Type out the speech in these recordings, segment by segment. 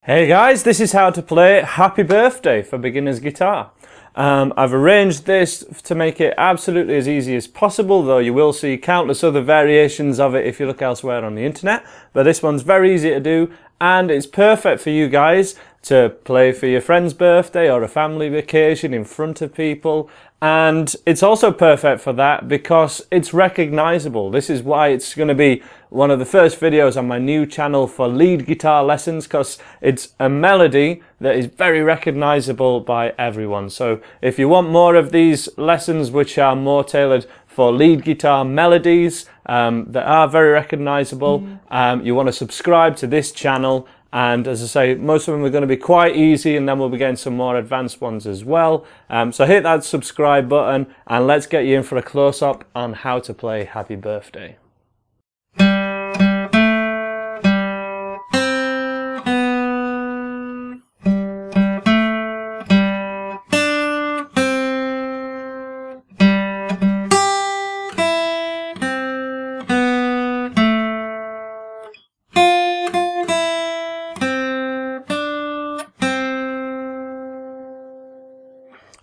Hey guys, this is how to play Happy Birthday for Beginner's Guitar. I've arranged this to make it absolutely as easy as possible, though you will see countless other variations of it if you look elsewhere on the internet. But this one's very easy to do, and it's perfect for you guys to play for your friend's birthday or a family vacation in front of people. And it's also perfect for that because it's recognizable. This is why it's going to be one of the first videos on my new channel for lead guitar lessons, because it's a melody that is very recognizable by everyone. So if you want more of these lessons which are more tailored for lead guitar melodies that are very recognizable, you want to subscribe to this channel. And as I say, most of them are going to be quite easy, and then we'll be getting some more advanced ones as well. So hit that subscribe button and let's get you in for a close-up on how to play Happy Birthday.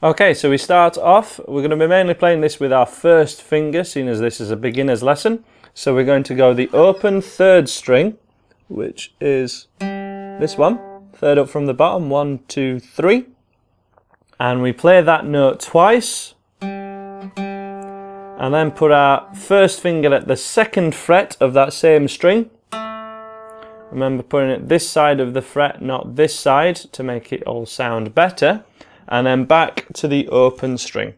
Okay, so we start off, we're going to be mainly playing this with our first finger, seeing as this is a beginner's lesson. So we're going to go the open third string, which is this one, third up from the bottom, 1, 2, 3. And we play that note twice, and then put our first finger at the second fret of that same string. Remember putting it this side of the fret, not this side, to make it all sound better. And then back to the open string.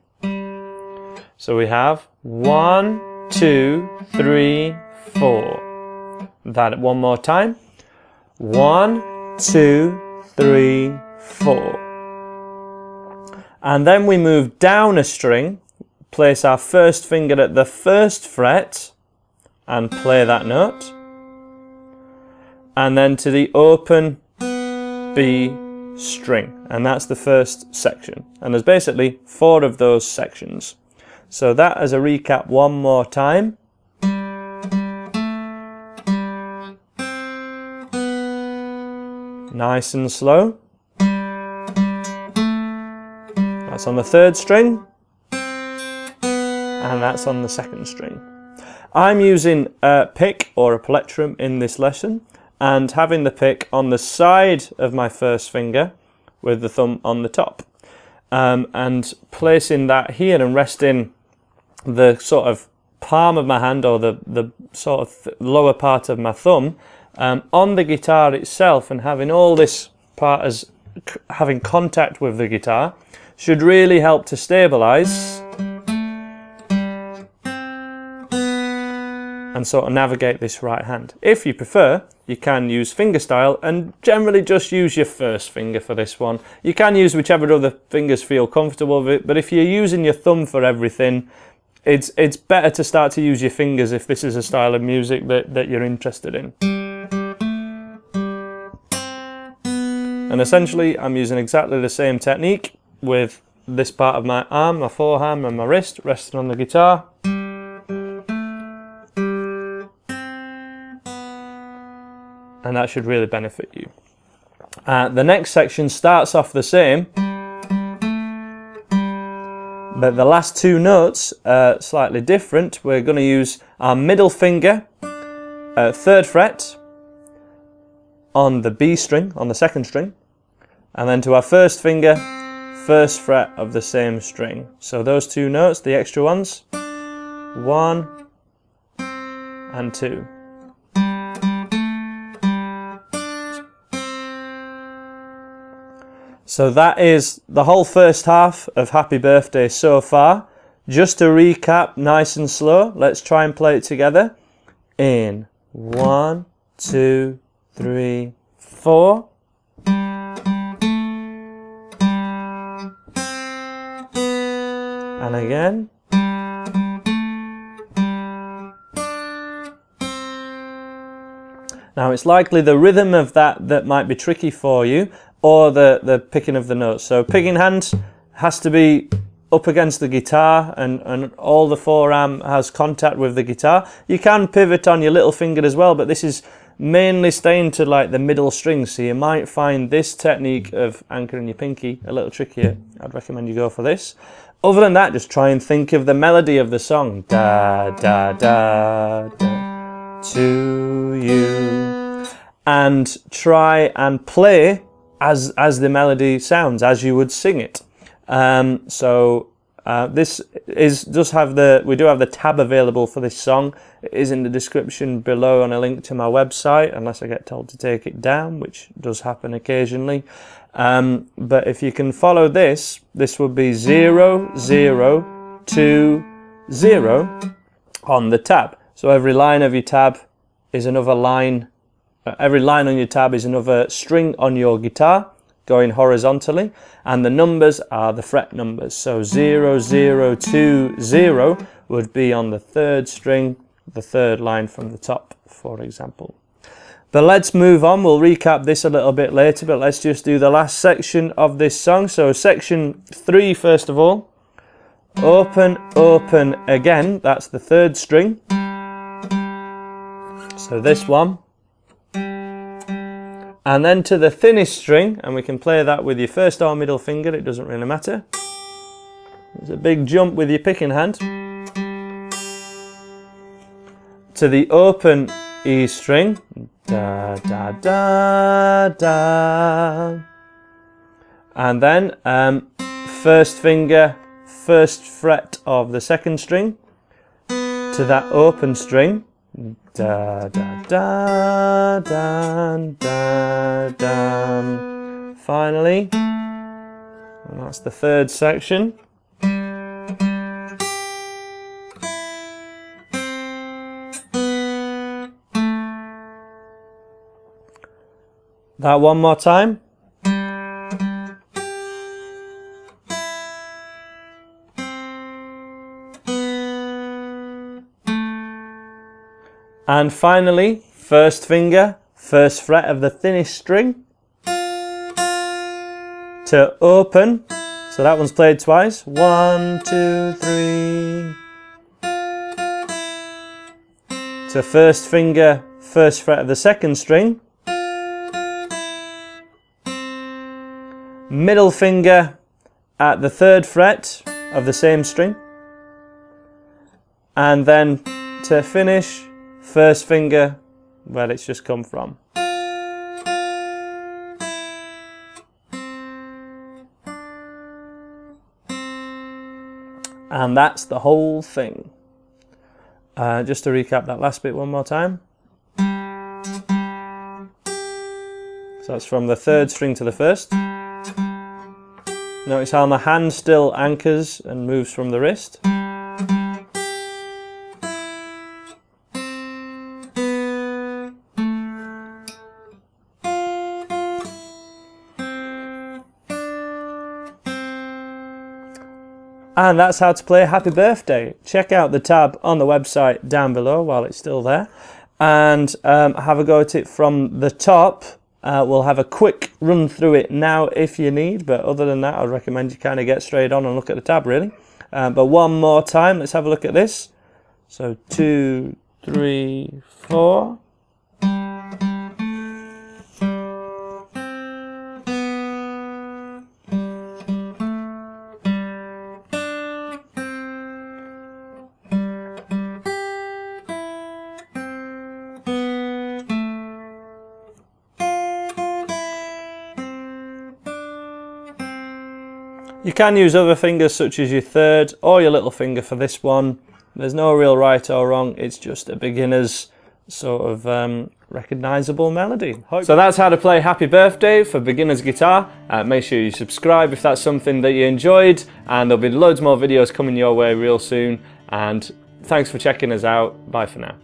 So we have 1, 2, 3, 4. That one more time. 1, 2, 3, 4. And then we move down a string, place our first finger at the first fret and play that note. And then to the open B string, and that's the first section, and there's basically 4 of those sections. So that as a recap one more time. Nice and slow. That's on the third string, and that's on the second string. I'm using a pick or a plectrum in this lesson, and having the pick on the side of my first finger with the thumb on the top, and placing that here and resting the sort of palm of my hand, or the sort of lower part of my thumb on the guitar itself, and having all this part as having contact with the guitar should really help to stabilize and sort of navigate this right hand. If you prefer, you can use fingerstyle and generally just use your first finger for this one. You can use whichever other fingers feel comfortable with it, but if you're using your thumb for everything, it's better to start to use your fingers if this is a style of music that you're interested in. And essentially, I'm using exactly the same technique with this part of my arm, my forearm and my wrist resting on the guitar. And that should really benefit you. The next section starts off the same, but the last 2 notes are slightly different. We're going to use our middle finger, 3rd fret, on the B string, on the second string, and then to our first finger, 1st fret of the same string. So those 2 notes, the extra ones, 1 and 2. So that is the whole first half of Happy Birthday so far. Just to recap, nice and slow, let's try and play it together. In 1, 2, 3, 4. And again. Now it's likely the rhythm of that might be tricky for you, or the picking of the notes. So picking hand has to be up against the guitar, and all the forearm has contact with the guitar. You can pivot on your little finger as well, but this is mainly staying to like the middle string, so you might find this technique of anchoring your pinky a little trickier. I'd recommend you go for this. Other than that, just try and think of the melody of the song. Da, da, da, da, to you. And try and play as the melody sounds, as you would sing it. This we do have the tab available for this song. It is in the description below and a link to my website, unless I get told to take it down, which does happen occasionally. But if you can follow this would be 0, 0, 2, 0 on the tab. So every line of your tab is another line. Every line on your tab is another string on your guitar, going horizontally, and the numbers are the fret numbers. So 0, 0, 2, 0 would be on the 3rd string, the 3rd line from the top, for example. But let's move on. We'll recap this a little bit later, but let's just do the last section of this song. So section 3, first of all, open, open again, that's the 3rd string. So this one. And then to the thinnest string, and we can play that with your first or middle finger, it doesn't really matter. There's a big jump with your picking hand. To the open E string, da, da, da, da. And then first finger, 1st fret of the 2nd string, to that open string, da, da, da, da, da, da. Finally, and that's the 3rd section. That one more time. And finally, 1st finger, 1st fret of the thinnest string to open. So that one's played twice. 1, 2, 3. To 1st finger, 1st fret of the 2nd string. Middle finger at the 3rd fret of the same string. And then to finish, 1st finger where it's just come from. And that's the whole thing. Just to recap that last bit one more time. So that's from the 3rd string to the 1st. Notice how my hand still anchors and moves from the wrist. And that's how to play Happy Birthday. Check out the tab on the website down below while it's still there, and have a go at it from the top. We'll have a quick run through it now if you need, but other than that, I'd recommend you kind of get straight on and look at the tab really. But one more time, let's have a look at this. So 2, 3, 4. You can use other fingers such as your 3rd or your little finger for this one. There's no real right or wrong, it's just a beginner's sort of recognisable melody. So that's how to play Happy Birthday for beginner's guitar. Make sure you subscribe if that's something that you enjoyed, and there'll be loads more videos coming your way real soon. And thanks for checking us out. Bye for now.